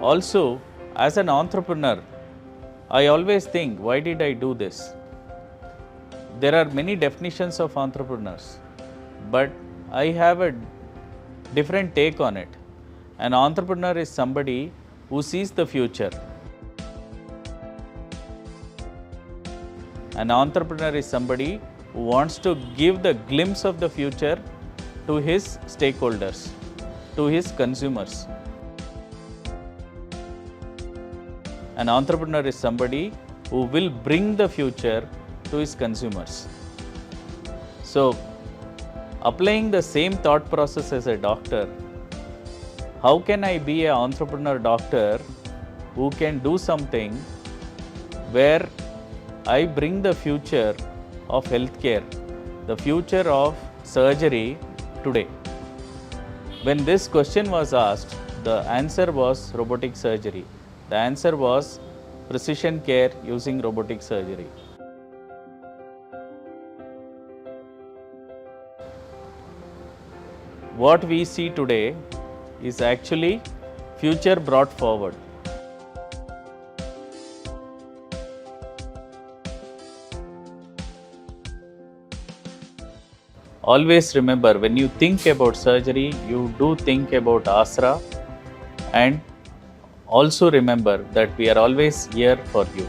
Also, as an entrepreneur, I always think, why did I do this? There are many definitions of entrepreneurs, but I have a different take on it. An entrepreneur is somebody who sees the future. An entrepreneur is somebody who wants to give the glimpse of the future to his stakeholders, to his consumers. An entrepreneur is somebody who will bring the future to his consumers. So, applying the same thought process as a doctor, how can I be an entrepreneur doctor who can do something where I bring the future of healthcare, the future of surgery today? When this question was asked, the answer was robotic surgery. The answer was precision care using robotic surgery. What we see today is actually future brought forward. Always remember, when you think about surgery, you do think about AASRA, and also remember that we are always here for you.